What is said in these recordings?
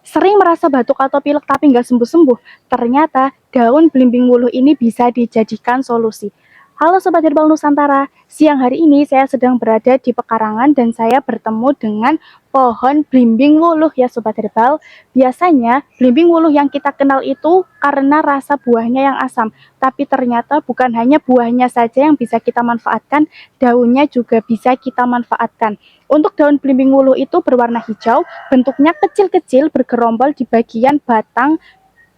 Sering merasa batuk atau pilek tapi nggak sembuh-sembuh? Ternyata daun belimbing wuluh ini bisa dijadikan solusi. Halo Sobat Herbal Nusantara, siang hari ini saya sedang berada di pekarangan dan saya bertemu dengan pohon belimbing wuluh ya Sobat Herbal. Biasanya belimbing wuluh yang kita kenal itu karena rasa buahnya yang asam, tapi ternyata bukan hanya buahnya saja yang bisa kita manfaatkan, daunnya juga bisa kita manfaatkan. Untuk daun belimbing wuluh itu berwarna hijau, bentuknya kecil-kecil bergerombol di bagian batang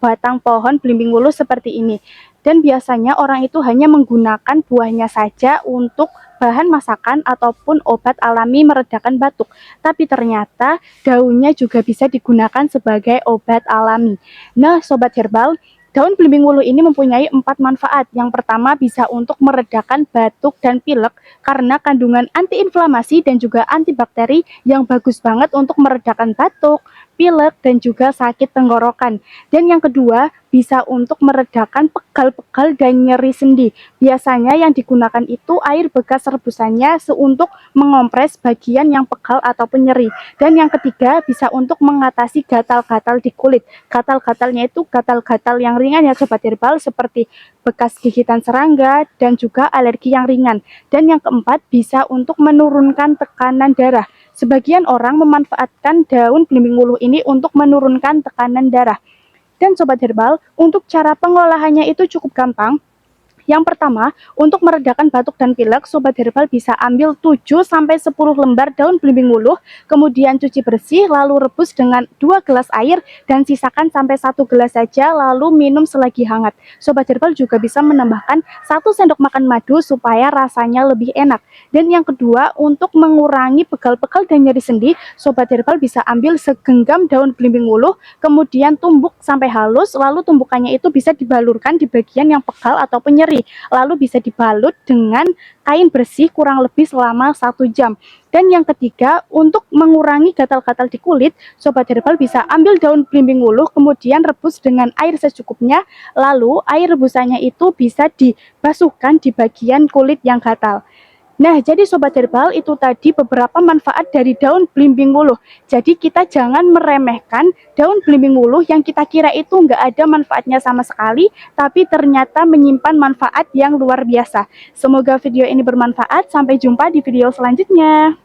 batang pohon belimbing wuluh seperti ini. Dan biasanya orang itu hanya menggunakan buahnya saja untuk bahan masakan ataupun obat alami meredakan batuk. Tapi ternyata daunnya juga bisa digunakan sebagai obat alami. Nah, Sobat Herbal, daun belimbing wuluh ini mempunyai 4 manfaat. Yang pertama bisa untuk meredakan batuk dan pilek karena kandungan antiinflamasi dan juga antibakteri yang bagus banget untuk meredakan batuk, pilek, dan juga sakit tenggorokan. Dan yang kedua, bisa untuk meredakan pegal-pegal dan nyeri sendi. Biasanya yang digunakan itu air bekas rebusannya untuk mengompres bagian yang pegal ataupun nyeri. Dan yang ketiga, bisa untuk mengatasi gatal-gatal di kulit. Gatal-gatalnya itu gatal-gatal yang ringan ya Sobat Herbal, seperti bekas gigitan serangga dan juga alergi yang ringan. Dan yang keempat, bisa untuk menurunkan tekanan darah. Sebagian orang memanfaatkan daun belimbing wuluh ini untuk menurunkan tekanan darah. Dan Sobat Herbal, untuk cara pengolahannya itu cukup gampang. Yang pertama, untuk meredakan batuk dan pilek, Sobat Herbal bisa ambil 7-10 lembar daun belimbing wuluh, kemudian cuci bersih, lalu rebus dengan 2 gelas air, dan sisakan sampai 1 gelas saja, lalu minum selagi hangat. Sobat Herbal juga bisa menambahkan 1 sendok makan madu supaya rasanya lebih enak. Dan yang kedua, untuk mengurangi pegal-pegal dan nyeri sendi, Sobat Herbal bisa ambil segenggam daun belimbing wuluh, kemudian tumbuk sampai halus, lalu tumbukannya itu bisa dibalurkan di bagian yang pegal ataupun nyeri. Lalu bisa dibalut dengan kain bersih kurang lebih selama 1 jam. Dan yang ketiga, untuk mengurangi gatal-gatal di kulit, Sobat Herbal bisa ambil daun belimbing wuluh, kemudian rebus dengan air secukupnya, lalu air rebusannya itu bisa dibasuhkan di bagian kulit yang gatal. Nah, jadi Sobat Herbal, itu tadi beberapa manfaat dari daun belimbing wuluh. Jadi kita jangan meremehkan daun belimbing wuluh yang kita kira itu nggak ada manfaatnya sama sekali, tapi ternyata menyimpan manfaat yang luar biasa. Semoga video ini bermanfaat. Sampai jumpa di video selanjutnya.